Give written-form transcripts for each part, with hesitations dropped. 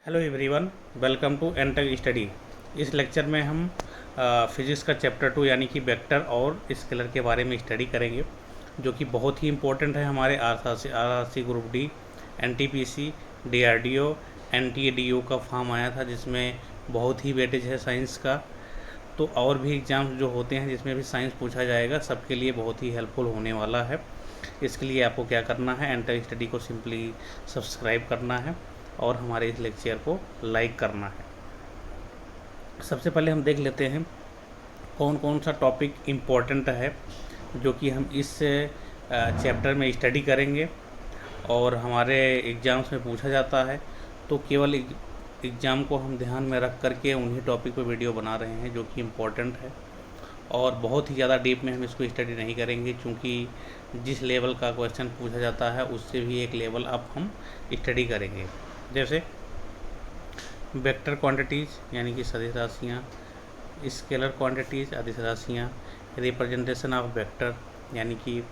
Hello everyone, welcome to Entech Study. इस lecture में हम फिजिक्स का चैप्टर 2 यानी कि वेक्टर और स्केलर के बारे में स्टडी करेंगे, जो कि बहुत ही इम्पोर्टेंट है हमारे RRC group D, NTPC, DRDO, NTDO का फॉर्म आया था जिसमें बहुत ही वेटेज है साइंस का। तो और भी एग्ज़ाम्स जो होते हैं जिसमें भी साइंस पूछा जाएगा, सबके लिए बहुत ही हेल्पफुल होने वाला है। इसके लिए आपको क्या करना है, एनटेक स्टडी को सिंपली सब्सक्राइब करना है और हमारे इस लेक्चर को लाइक करना है। सबसे पहले हम देख लेते हैं कौन कौन सा टॉपिक इम्पोर्टेंट है जो कि हम इस चैप्टर में स्टडी करेंगे और हमारे एग्ज़ाम्स में पूछा जाता है। तो केवल एग्ज़ाम को हम ध्यान में रख करके उन्हीं टॉपिक पर वीडियो बना रहे हैं जो कि इम्पोर्टेंट है, और बहुत ही ज़्यादा डीप में हम इसको स्टडी नहीं करेंगे क्योंकि जिस लेवल का क्वेश्चन पूछा जाता है उससे भी एक लेवल अप हम स्टडी करेंगे। जैसे वेक्टर क्वांटिटीज़ यानी कि सदिश राशियाँ, स्केलर क्वांटिटीज़ अदिश राशियाँ, रिप्रेजेंटेशन ऑफ वेक्टर यानी कि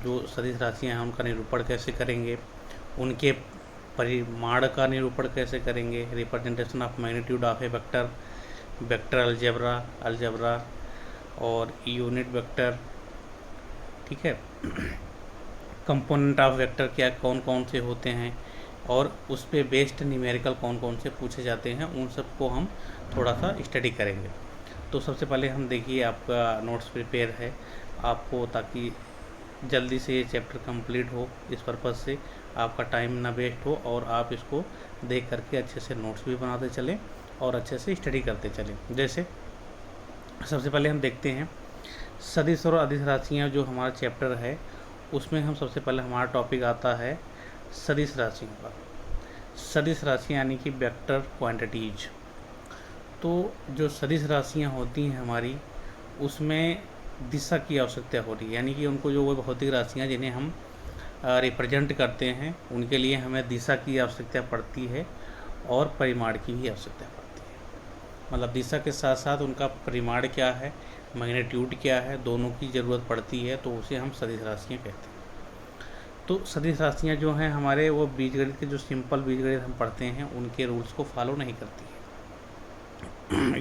जो सदिश राशियाँ हैं उनका निरूपण कैसे करेंगे, उनके परिमाण का निरूपण कैसे करेंगे, representation of magnitude of A vector, vector algebra और यूनिट वेक्टर। ठीक है, कंपोनेंट ऑफ वेक्टर क्या कौन कौन से होते हैं और उस पे बेस्ड न्यूमेरिकल कौन कौन से पूछे जाते हैं, उन सबको हम थोड़ा सा स्टडी करेंगे। तो सबसे पहले हम देखिए, आपका नोट्स प्रिपेयर है आपको, ताकि जल्दी से ये चैप्टर कंप्लीट हो, इस पर्पज़ से आपका टाइम ना वेस्ट हो और आप इसको देख करके अच्छे से नोट्स भी बनाते चलें और अच्छे से स्टडी करते चलें। जैसे सबसे पहले हम देखते हैं सदिश और अदिश राशियाँ, जो हमारा चैप्टर है उसमें हम सबसे पहले हमारा टॉपिक आता है सदिश राशियों का। सदिश राशियाँ यानी कि वेक्टर क्वांटिटीज। तो जो सदिश राशियाँ होती हैं हमारी, उसमें दिशा की आवश्यकता होती है, यानी कि उनको जो वो भौतिक राशियाँ जिन्हें हम रिप्रेजेंट करते हैं उनके लिए हमें दिशा की आवश्यकता पड़ती है और परिमाण की भी आवश्यकता पड़ती है। मतलब दिशा के साथ साथ उनका परिमाण क्या है, मैग्नीट्यूड क्या है, दोनों की ज़रूरत पड़ती है, तो उसे हम सदिश राशियाँ कहते हैं। तो सदिश राशियाँ जो हैं हमारे, वो बीजगणित के जो सिंपल बीजगणित हम पढ़ते हैं उनके रूल्स को फॉलो नहीं करती है।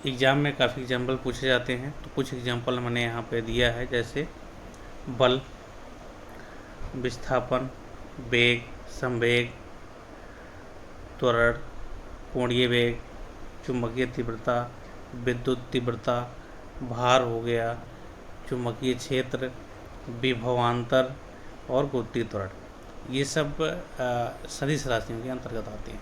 एग्ज़ाम में काफ़ी एग्जाम्पल पूछे जाते हैं, तो कुछ एग्जाम्पल मैंने यहाँ पे दिया है। जैसे बल, विस्थापन, वेग, संवेग, त्वरण, कोणीय वेग, चुंबकीय तीव्रता, विद्युत तीव्रता, भार हो गया, चुंबकीय क्षेत्र, विभवांतर और गुरुत्वीय त्वरण, ये सब सदिश राशियों के अंतर्गत आते हैं।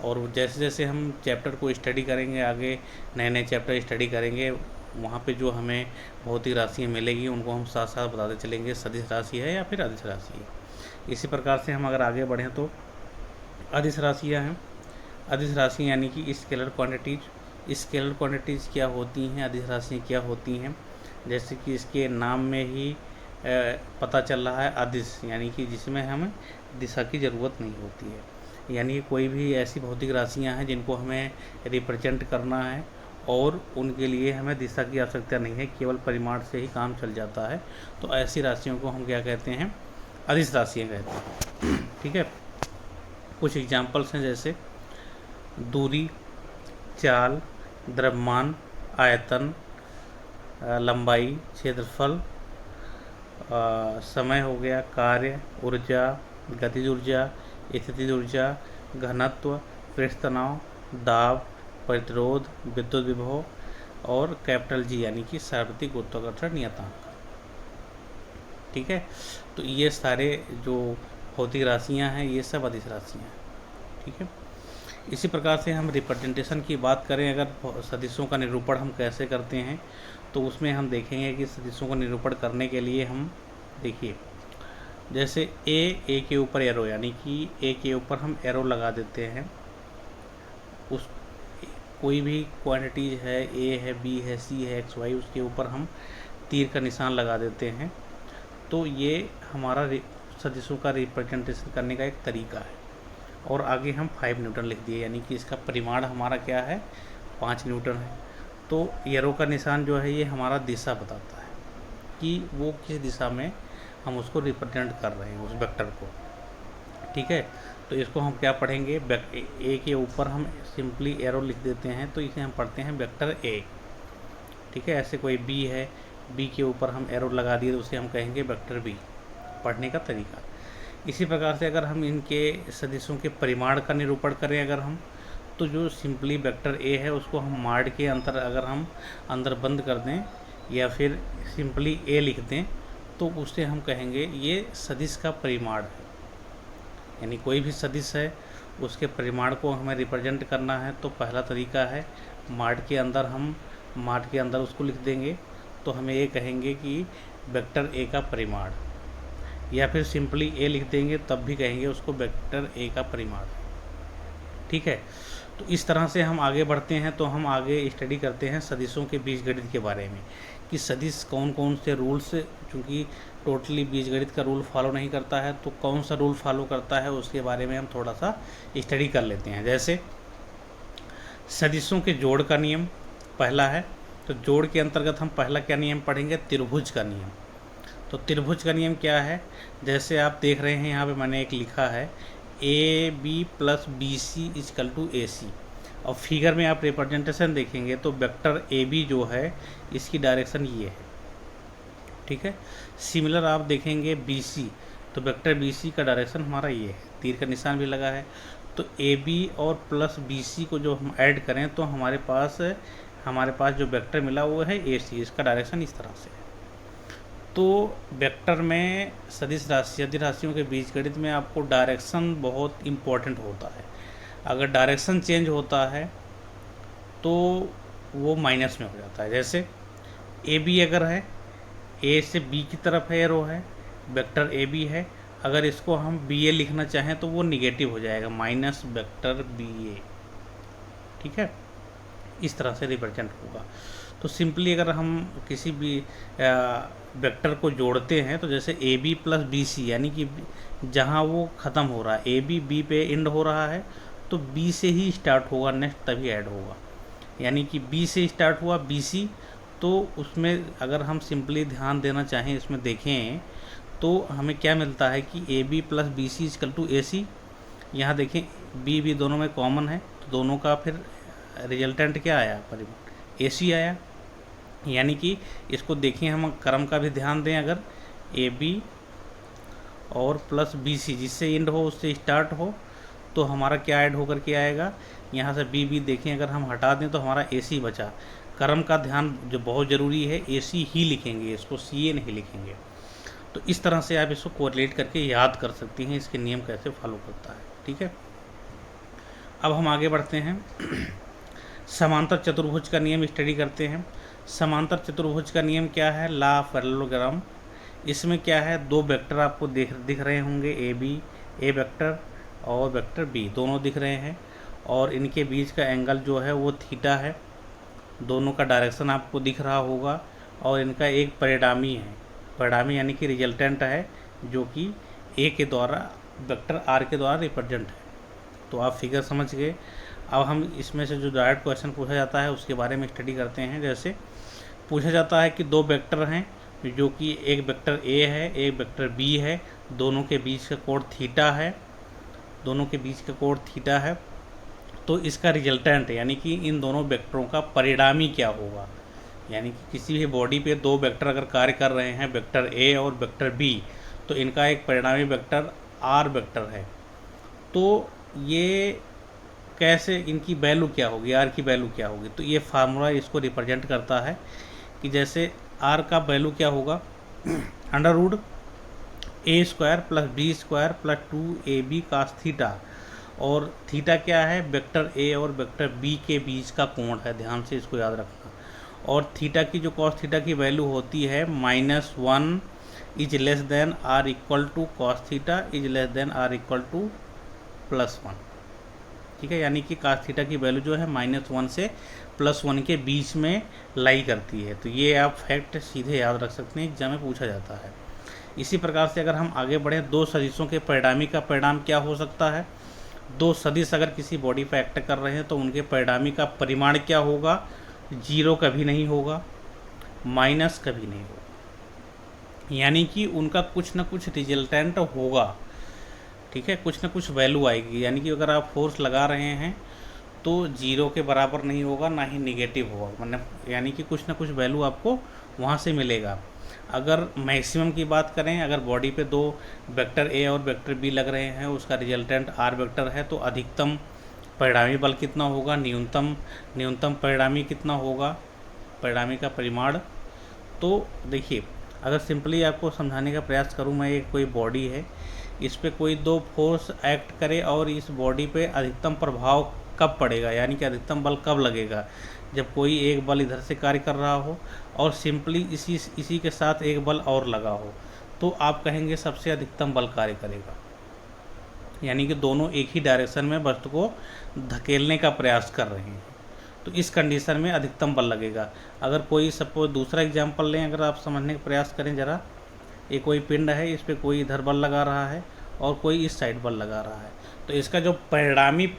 और जैसे जैसे हम चैप्टर को स्टडी करेंगे, आगे नए नए चैप्टर स्टडी करेंगे, वहाँ पे जो हमें भौतिक राशियाँ मिलेगी उनको हम साथ साथ बताते चलेंगे सदिश राशि है या फिर अदिश राशि है। इसी प्रकार से हम अगर आगे बढ़ें तो अदिश राशियाँ हैं। अदिश राशियाँ यानी कि स्केलर क्वांटिटीज। स्केलर क्वांटिटीज़ क्या होती हैं, अदिश राशियाँ क्या होती हैं, जैसे कि इसके नाम में ही पता चल रहा है, अदिश यानी कि जिसमें हमें दिशा की ज़रूरत नहीं होती है। यानी कि कोई भी ऐसी भौतिक राशियाँ हैं जिनको हमें रिप्रेजेंट करना है और उनके लिए हमें दिशा की आवश्यकता नहीं है, केवल परिमाण से ही काम चल जाता है, तो ऐसी राशियों को हम क्या कहते हैं, अदिश राशियाँ कहते हैं। ठीक है, कुछ एग्जाम्पल्स हैं जैसे दूरी, चाल, द्रव्यमान, आयतन, लंबाई, क्षेत्रफल, समय हो गया, कार्य, ऊर्जा, गतिज ऊर्जा, स्थितिज ऊर्जा, घनत्व, पृष्ठ तनाव, दाब, प्रतिरोध, विद्युत विभव और कैपिटल जी यानी कि सार्वत्रिक गुरुत्वाकर्षण नियतांक। ठीक है, तो ये सारे जो भौतिक राशियाँ हैं ये सब अदिश राशियाँ हैं। ठीक है, इसी प्रकार से हम रिप्रेजेंटेशन की बात करें, अगर सदिशों का निरूपण हम कैसे करते हैं, तो उसमें हम देखेंगे कि सदिशों का निरूपण करने के लिए हम देखिए, जैसे ए के ऊपर एरो, यानी कि ए के ऊपर हम एरो लगा देते हैं। उस कोई भी क्वांटिटीज है, ए है, बी है, सी है, एक्स वाई, उसके ऊपर हम तीर का निशान लगा देते हैं। तो ये हमारा सदिशों का रिप्रेजेंटेशन करने का एक तरीका है। और आगे हम 5 न्यूटन लिख दिए, यानी कि इसका परिमाण हमारा क्या है, 5 न्यूटन है। तो एरो का निशान जो है ये हमारा दिशा बताता है कि वो किस दिशा में हम उसको रिप्रेजेंट कर रहे हैं, उस वेक्टर को। ठीक है, तो इसको हम क्या पढ़ेंगे, ए के ऊपर हम सिंपली एरो लिख देते हैं, तो इसे हम पढ़ते हैं वेक्टर ए। ठीक है, ऐसे कोई बी है, बी के ऊपर हम एरो लगा दिए तो उसे हम कहेंगे वेक्टर बी, पढ़ने का तरीका। इसी प्रकार से अगर हम इनके सदिशों के परिमाण का निरूपण करें अगर हम, तो जो सिंपली वेक्टर ए है उसको हम माड के अंतर अगर हम अंदर बंद कर दें या फिर सिंपली ए लिख दें, तो उससे हम कहेंगे ये सदिश का परिमाण है। यानी कोई भी सदिश है उसके परिमाण को हमें रिप्रेजेंट करना है, तो पहला तरीका है माड के अंदर उसको लिख देंगे, तो हमें ये कहेंगे कि वेक्टर ए का परिमाण, या फिर सिंपली ए लिख देंगे तब भी कहेंगे उसको वेक्टर ए का परिमाण। ठीक है, तो इस तरह से हम आगे बढ़ते हैं। तो हम आगे स्टडी करते हैं सदिशों के बीजगणित के बारे में, कि सदिश कौन कौन से रूल्स, चूँकि टोटली बीजगणित का रूल फॉलो नहीं करता है, तो कौन सा रूल फॉलो करता है उसके बारे में हम थोड़ा सा स्टडी कर लेते हैं। जैसे सदिशों के जोड़ का नियम पहला है, तो जोड़ के अंतर्गत हम पहला क्या नियम पढ़ेंगे, त्रिभुज का नियम। तो त्रिभुज का नियम क्या है, जैसे आप देख रहे हैं यहाँ पे मैंने एक लिखा है A B plus B C equal to A C, और फिगर में आप रिप्रेजेंटेशन देखेंगे तो वेक्टर ए बी जो है इसकी डायरेक्शन ये है। ठीक है, सिमिलर आप देखेंगे बी सी, तो वेक्टर बी सी का डायरेक्शन हमारा ये है, तीर का निशान भी लगा है। तो ए बी और प्लस बी सी को जो हम ऐड करें तो हमारे पास जो वेक्टर मिला वो है ए सी, इसका डायरेक्शन इस तरह से है। तो वेक्टर में सदिश राशियों के बीजगणित में आपको डायरेक्शन बहुत इम्पोर्टेंट होता है। अगर डायरेक्शन चेंज होता है तो वो माइनस में हो जाता है। जैसे ए बी अगर है, ए से बी की तरफ है एरो है, वेक्टर ए बी है, अगर इसको हम बी ए लिखना चाहें तो वो निगेटिव हो जाएगा, माइनस वेक्टर बी ए। ठीक है, इस तरह से रिप्रेजेंट होगा। तो सिंपली अगर हम किसी भी वेक्टर को जोड़ते हैं, तो जैसे A B plus B C, यानी कि जहाँ वो ख़त्म हो रहा है, ए बी बी पे एंड हो रहा है, तो बी से ही स्टार्ट होगा, नेक्स्ट तभी ऐड होगा। यानी कि बी से स्टार्ट हुआ बी सी, तो उसमें अगर हम सिंपली ध्यान देना चाहें, इसमें देखें तो हमें क्या मिलता है कि A B plus B C equal to A C. यहाँ देखें बी बी दोनों में कॉमन है, तो दोनों का फिर रिजल्टेंट क्या आया, परिमाण ए सी आया। यानी कि इसको देखें, हम क्रम का भी ध्यान दें, अगर ए बी और प्लस बी सी जिससे एंड हो उससे स्टार्ट हो, तो हमारा क्या ऐड होकर के आएगा, यहाँ से बी बी देखें अगर हम हटा दें तो हमारा ए सी बचा। क्रम का ध्यान जो बहुत ज़रूरी है, ए सी ही लिखेंगे, इसको सी ए नहीं लिखेंगे। तो इस तरह से आप इसको कोरिलेट करके याद कर सकती हैं इसके नियम कैसे फॉलो करता है। ठीक है, अब हम आगे बढ़ते हैं, समांतर चतुर्भुज का नियम स्टडी करते हैं। समांतर चतुर्भुज का नियम क्या है, लॉ ऑफ पैरेललोग्राम। इसमें क्या है, दो वेक्टर आपको दिख रहे होंगे, ए बी, ए वेक्टर और वेक्टर बी दोनों दिख रहे हैं, और इनके बीच का एंगल जो है वो थीटा है। दोनों का डायरेक्शन आपको दिख रहा होगा, और इनका एक परिणामी है, परिणामी यानी कि रिजल्टेंट है, जो कि ए के द्वारा वेक्टर आर के द्वारा रिप्रेजेंट है। तो आप फिगर समझ गए। अब हम इसमें से जो डायरेक्ट क्वेश्चन पूछा जाता है उसके बारे में स्टडी करते हैं। जैसे पूछा जाता है कि दो वेक्टर हैं, जो कि एक वेक्टर ए है, एक वेक्टर बी है, दोनों के बीच का कोण थीटा है, तो इसका रिजल्टेंट यानी कि इन दोनों वेक्टरों का परिणामी क्या होगा। यानी कि किसी भी बॉडी पे दो वेक्टर अगर कार्य कर रहे हैं, वेक्टर ए और वेक्टर बी, तो इनका एक परिणामी वेक्टर आर वेक्टर है। तो ये कैसे, इनकी वैल्यू क्या होगी, आर की वैल्यू क्या होगी, तो ये फार्मूला इसको रिप्रेजेंट करता है कि जैसे आर का वैल्यू क्या होगा, under root A square plus B square plus 2ab cos theta, और थीटा क्या है, वेक्टर ए और वेक्टर बी के बीच का कोण है, ध्यान से इसको याद रखना। और थीटा की जो कॉस थीटा की वैल्यू होती है -1 is less than or equal to cos theta is less than or equal to +1। ठीक है, यानी कि कास थीटा की वैल्यू जो है -1 से +1 के बीच में लाई करती है। तो ये आप फैक्ट सीधे याद रख सकते हैं, एग्जाम में पूछा जाता है। इसी प्रकार से अगर हम आगे बढ़ें, दो सदिशों के परिणामी का परिणाम क्या हो सकता है। दो सदिश अगर किसी बॉडी पर एक्ट कर रहे हैं तो उनके परिणामी का परिमाण क्या होगा, 0 कभी नहीं होगा, माइनस कभी नहीं होगा, यानी कि उनका कुछ ना कुछ रिजल्टेंट होगा। ठीक है, कुछ ना कुछ वैल्यू आएगी, यानी कि अगर आप फोर्स लगा रहे हैं तो 0 के बराबर नहीं होगा, ना ही निगेटिव होगा, मतलब यानी कि कुछ ना कुछ वैल्यू आपको वहाँ से मिलेगा। अगर मैक्सिमम की बात करें, अगर बॉडी पे दो वेक्टर ए और वेक्टर बी लग रहे हैं, उसका रिजल्टेंट आर वेक्टर है, तो अधिकतम परिणामी बल कितना होगा, न्यूनतम परिणामी कितना होगा, परिणामी का परिमाण। तो देखिए, अगर सिंपली आपको समझाने का प्रयास करूं मैं, एक कोई बॉडी है, इस पे कोई दो फोर्स एक्ट करे और इस बॉडी पे अधिकतम प्रभाव कब पड़ेगा, यानी कि अधिकतम बल कब लगेगा, जब कोई एक बल इधर से कार्य कर रहा हो और सिंपली इसी के साथ एक बल और लगा हो, तो आप कहेंगे सबसे अधिकतम बल कार्य करेगा, यानी कि दोनों एक ही डायरेक्शन में वस्तु को धकेलने का प्रयास कर रहे हैं, तो इस कंडीशन में अधिकतम बल लगेगा। अगर कोई सपोज दूसरा एग्जांपल लें, अगर आप समझने का प्रयास करें ज़रा, ये कोई पिंड है, इस पर कोई इधर बल लगा रहा है और कोई इस साइड बल लगा रहा है, तो इसका जो परिणामी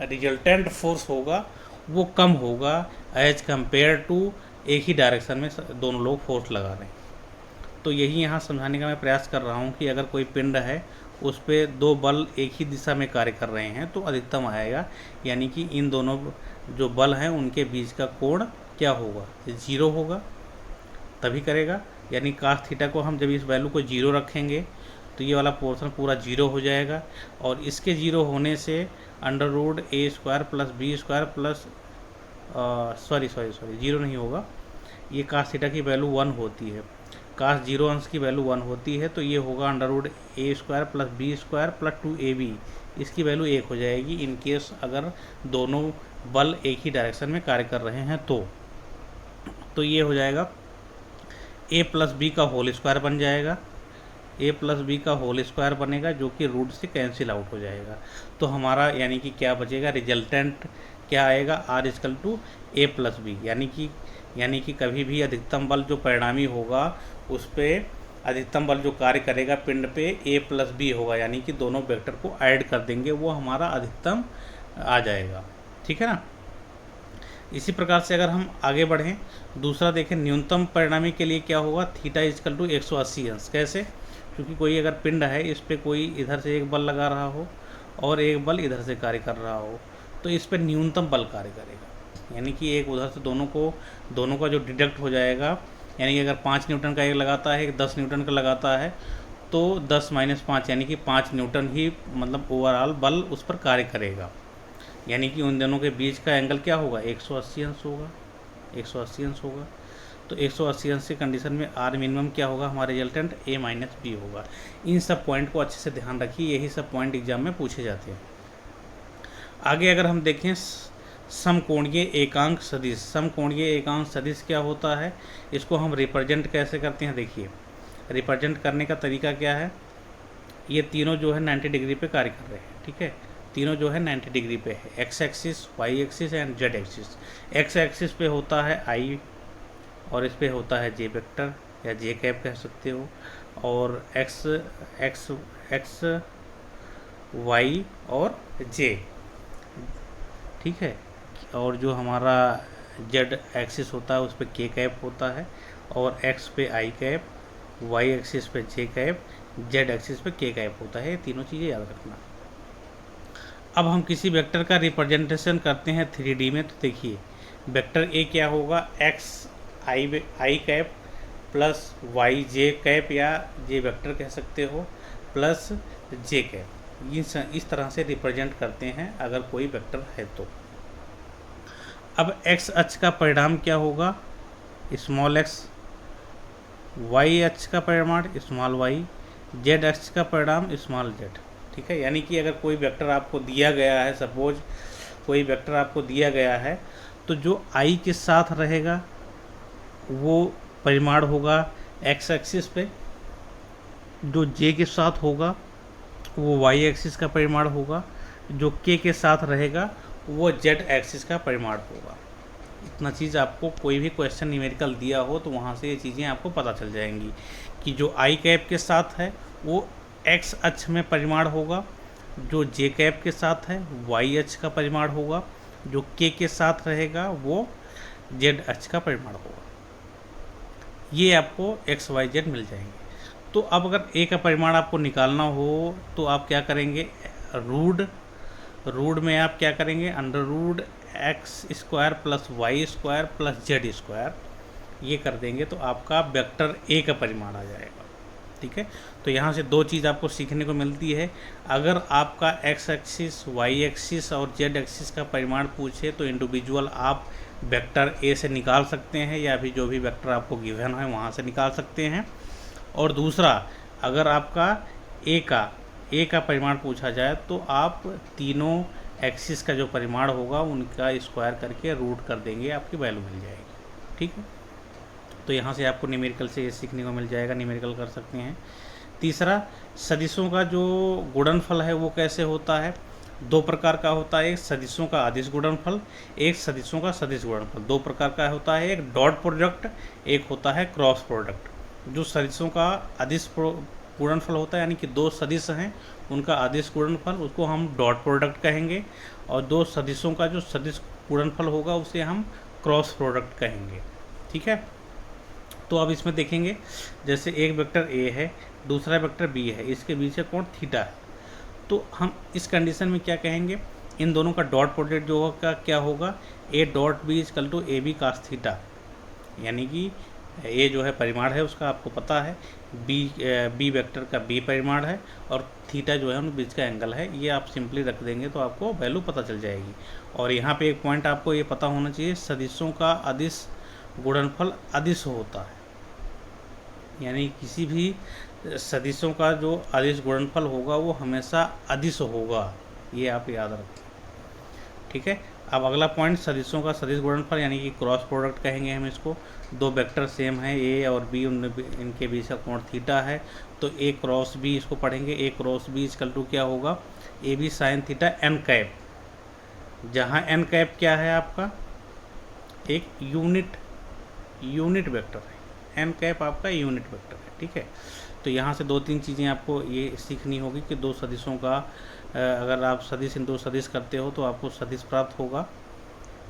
रिजल्टेंट फोर्स होगा वो कम होगा एज कंपेयर टू एक ही डायरेक्शन में दोनों लोग फोर्स लगा रहे हैं। तो यही यहाँ समझाने का मैं प्रयास कर रहा हूँ कि अगर कोई पिंड है, उस पर दो बल एक ही दिशा में कार्य कर रहे हैं तो अधिकतम आएगा, यानी कि इन दोनों जो बल हैं उनके बीच का कोण क्या होगा, 0 होगा, तभी करेगा। यानी कास थीटा को हम जब इस वैल्यू को 0 रखेंगे तो ये वाला पोर्शन पूरा 0 हो जाएगा, और इसके 0 होने से √a² plus b² plus sorry 0 नहीं होगा, ये कास थीटा की वैल्यू 1 होती है, कास 0 अंश की वैल्यू 1 होती है, तो ये होगा √a² plus b² plus 2ab, इसकी वैल्यू 1 हो जाएगी इन केस अगर दोनों बल एक ही डायरेक्शन में कार्य कर रहे हैं। तो ये हो जाएगा a प्लस बी का होल स्क्वायर बन जाएगा, a प्लस बी का होल स्क्वायर बनेगा, जो कि रूट से कैंसिल आउट हो जाएगा। तो हमारा यानी कि क्या बचेगा, रिजल्टेंट क्या आएगा, r=a प्लस बी, यानी कि कभी भी अधिकतम बल जो परिणामी होगा उस पर अधिकतम बल जो कार्य करेगा पिंड पे a प्लस बी होगा, यानी कि दोनों वेक्टर को ऐड कर देंगे, वो हमारा अधिकतम आ जाएगा, ठीक है ना। इसी प्रकार से अगर हम आगे बढ़ें, दूसरा देखें, न्यूनतम परिणामी के लिए क्या होगा, θ=180 अंश। कैसे, क्योंकि कोई अगर पिंड है, इस पर कोई इधर से एक बल लगा रहा हो और एक बल इधर से कार्य कर रहा हो, तो इस पर न्यूनतम बल कार्य करेगा, यानी कि एक उधर से दोनों का जो डिडक्ट हो जाएगा, यानी कि अगर 5 न्यूटन का एक लगाता है, एक 10 न्यूटन का लगाता है, तो 10 - 5 यानी कि 5 न्यूटन ही मतलब ओवरऑल बल उस पर कार्य करेगा, यानी कि उन दोनों के बीच का एंगल क्या होगा, 180 अंश होगा, 180 अंश होगा। तो 180 अंश की कंडीशन में आर मिनिमम क्या होगा, हमारा रिजल्टेंट a - b होगा। इन सब पॉइंट को अच्छे से ध्यान रखिए, यही सब पॉइंट एग्जाम में पूछे जाते हैं। आगे अगर हम देखें, समकोणीय एकांक सदिश। समकोणीय एकांक सदिश क्या होता है, इसको हम रिप्रेजेंट कैसे करते हैं, देखिए रिप्रेजेंट करने का तरीका क्या है, ये तीनों जो है 90 डिग्री पे कार्य कर रहे हैं, ठीक है, तीनों जो है 90 डिग्री पे है, x axis, y axis and z axis. X axis पे होता है आई और इस पे होता है जे वेक्टर या जे कैप कह सकते हो, और एक्स वाई और जे, ठीक है, और जो हमारा जेड एक्सिस होता है उस पर के कैप होता है, और एक्स पे आई कैप, वाई एक्सिस पे जे कैप, जेड एक्सिस पे के कैप होता है। ये तीनों चीज़ें याद रखना। अब हम किसी वेक्टर का रिप्रेजेंटेशन करते हैं 3D में, तो देखिए वेक्टर ए क्या होगा, एक्स आई कैप प्लस वाई जे कैप या जे वेक्टर कह सकते हो प्लस जे कैप, इस तरह से रिप्रेजेंट करते हैं अगर कोई वेक्टर है तो। अब एक्स अक्ष का परिमाण क्या होगा, स्मॉल एक्स, वाई अक्ष का परिमाण स्मॉल वाई, जेड अक्ष का परिमाण स्मॉल जेड, ठीक है। यानी कि अगर कोई वेक्टर आपको दिया गया है, सपोज कोई वेक्टर आपको दिया गया है, तो जो आई के साथ रहेगा वो परिमाण होगा एक्स एक्सिस पे, जो जे के साथ होगा वो वाई एक्सिस का परिमाण होगा, जो के साथ रहेगा वो जेड एक्सिस का परिमाण होगा। इतना चीज़ आपको कोई भी क्वेश्चन न्यूमेरिकल दिया हो तो वहाँ से ये चीज़ें आपको पता चल जाएंगी कि जो आई कैप के साथ है वो एक्स अक्ष में परिमाण होगा, जो जे कैप के साथ है वाई अक्ष का परिमाण होगा, जो के साथ रहेगा वो जेड अक्ष का परिमाण होगा। ये आपको एक्स वाई जेड मिल जाएंगे। तो अब अगर ए का परिमाण आपको निकालना हो तो आप क्या करेंगे, रूट में आप क्या करेंगे, under root x square plus y square plus z square ये कर देंगे तो आपका वेक्टर ए का परिमाण आ जाएगा। ठीक है, तो यहाँ से दो चीज़ आपको सीखने को मिलती है। अगर आपका एक्स एक्सिस, वाई एक्सिस और जेड एक्सिस का परिमाण पूछे तो इंडिविजुअल आप वेक्टर ए से निकाल सकते हैं या भी जो भी वेक्टर आपको गिवन है वहाँ से निकाल सकते हैं। और दूसरा, अगर आपका ए का परिमाण पूछा जाए तो आप तीनों एक्सिस का जो परिमाण होगा उनका स्क्वायर करके रूट कर देंगे, आपकी वैल्यू मिल जाएगी। ठीक है, तो यहाँ से आपको न्यूमेरिकल से ये सीखने को मिल जाएगा, न्यूमेरिकल कर सकते हैं। तीसरा, सदिशों का जो गुणनफल है वो कैसे होता है, दो प्रकार का होता है। एक सदिशों का अदिश गुणनफल, एक सदिशों का सदिश गुणनफल। दो प्रकार का होता है, एक डॉट प्रोडक्ट, एक होता है क्रॉस प्रोडक्ट। जो सदिशों का अदिश गुणनफल होता है यानी कि दो सदिश हैं उनका अदिश गुणनफल, उसको हम डॉट प्रोडक्ट कहेंगे। और दो सदिशों का जो सदिश गुणनफल होगा उसे हम क्रॉस प्रोडक्ट कहेंगे। ठीक है, तो अब इसमें देखेंगे जैसे एक वेक्टर ए है, दूसरा वेक्टर बी है, इसके बीच का कोण थीटा है। तो हम इस कंडीशन में क्या कहेंगे, इन दोनों का डॉट प्रोडक्ट जो होगा क्या होगा, a dot b equal to a b cos theta. यानी कि ए जो है परिमाण है उसका आपको पता है, बी वेक्टर का बी परिमाण है और थीटा जो है उन बीच का एंगल है। ये आप सिंपली रख देंगे तो आपको वैल्यू पता चल जाएगी। और यहाँ पे एक पॉइंट आपको ये पता होना चाहिए, सदिशों का अदिश गुणनफल अदिश होता है। यानी किसी भी सदिशों का जो अदिश गुणनफल होगा वो हमेशा अदिश होगा, ये आप याद रखें। ठीक है, अब अगला पॉइंट, सदिशों का सदिश गुणनफल यानी कि क्रॉस प्रोडक्ट कहेंगे हम इसको। दो वेक्टर सेम है, ए और बी, इनके बीच का कोण थीटा है, तो ए क्रॉस बी इसको पढ़ेंगे। A cross b equal to क्या होगा, a b sine theta n cap, जहाँ एन कैप क्या है आपका एक यूनिट वेक्टर है, एन कैप आपका यूनिट वेक्टर है। ठीक है, तो यहाँ से दो तीन चीज़ें आपको ये सीखनी होगी कि दो सदिशों का अगर आप सदिश इंटू सदिश करते हो तो आपको सदिश प्राप्त होगा।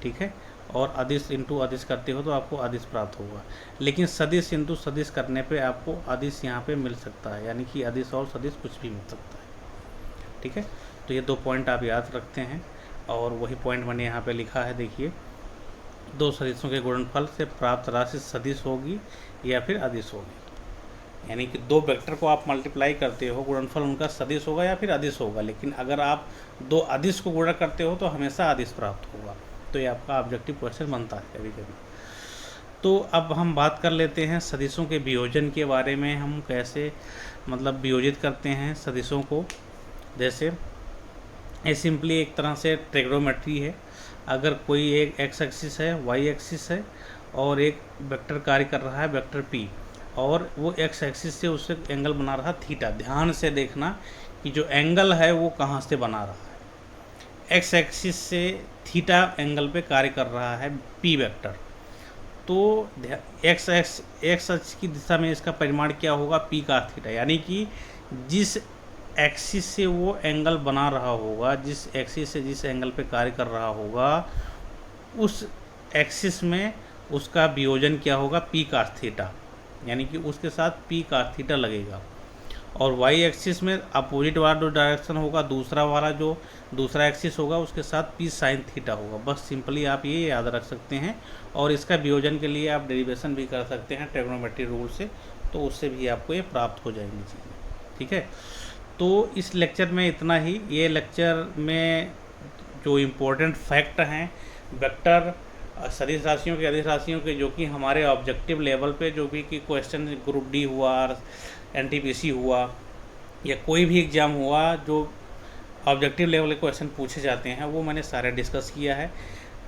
ठीक है, और अदिश इंटू अदिश करते हो तो आपको अदिश प्राप्त होगा। लेकिन सदिश इंटू सदिश करने पे आपको अदिश यहाँ पे मिल सकता है, यानी कि अदिश और सदिश कुछ भी मिल सकता है। ठीक है, तो ये दो पॉइंट आप याद रखते हैं और वही पॉइंट मैंने यहाँ पे लिखा है। देखिए, दो सदिशों के गुणनफल से प्राप्त राशि सदिश होगी या फिर अदिश होगी। यानी कि दो वेक्टर को आप मल्टीप्लाई करते हो, गुणनफल उनका सदिश होगा या फिर अदिश होगा। लेकिन अगर आप दो अदिश को गुणा करते हो तो हमेशा अदिश प्राप्त होगा। तो ये आपका ऑब्जेक्टिव क्वेश्चन बनता है कभी कभी। तो अब हम बात कर लेते हैं सदिशों के वियोजन के बारे में, हम कैसे मतलब वियोजित करते हैं सदिशों को। जैसे ये सिंपली एक तरह से ट्रिग्नोमेट्री है। अगर कोई एक एक्स एक्सिस है, वाई एक्सिस है और एक वेक्टर कार्य कर रहा है वेक्टर पी, और वो एक्स एक्सिस से उससे एंगल बना रहा थीटा। ध्यान से देखना कि जो एंगल है वो कहाँ से बना रहा है। एक्स एक्सिस से थीटा एंगल पे कार्य कर रहा है पी वेक्टर, तो एक्स अक्ष की दिशा में इसका परिमाण क्या होगा, पी का थीटा। यानी कि जिस एक्सिस से वो एंगल बना रहा होगा, जिस एक्सिस से जिस एंगल पे कार्य कर रहा होगा, उस एक्सिस में उसका वियोजन क्या होगा, पी का थीटा। यानी कि उसके साथ पी का थीटा लगेगा। और वाई एक्सिस में अपोजिट वाला जो डायरेक्शन होगा, दूसरा वाला जो दूसरा एक्सिस होगा उसके साथ पी साइन थीटा होगा। बस सिंपली आप ये याद रख सकते हैं। और इसका वियोजन के लिए आप डेरिवेशन भी कर सकते हैं ट्रिग्नोमेट्री रूल से, तो उससे भी आपको ये प्राप्त हो जाएंगी चीज़ें। ठीक है, तो इस लेक्चर में इतना ही। ये लेक्चर में जो इम्पोर्टेंट फैक्ट हैं वेक्टर, सदिश राशियों के, अदिश राशियों के, जो कि हमारे ऑब्जेक्टिव लेवल पे जो भी कि क्वेश्चन ग्रुप डी हुआ, एनटीपीसी हुआ या कोई भी एग्ज़ाम हुआ जो ऑब्जेक्टिव लेवल के क्वेश्चन पूछे जाते हैं, वो मैंने सारे डिस्कस किया है।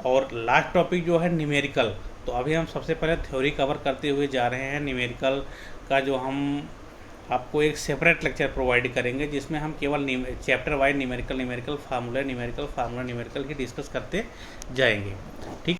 और लास्ट टॉपिक जो है न्यूमेरिकल, तो अभी हम सबसे पहले थ्योरी कवर करते हुए जा रहे हैं। न्यूमेरिकल का जो हम आपको एक सेपरेट लेक्चर प्रोवाइड करेंगे जिसमें हम केवल चैप्टर वाइज न्यूमेरिकल फार्मूला ही डिस्कस करते जाएंगे। ठीक।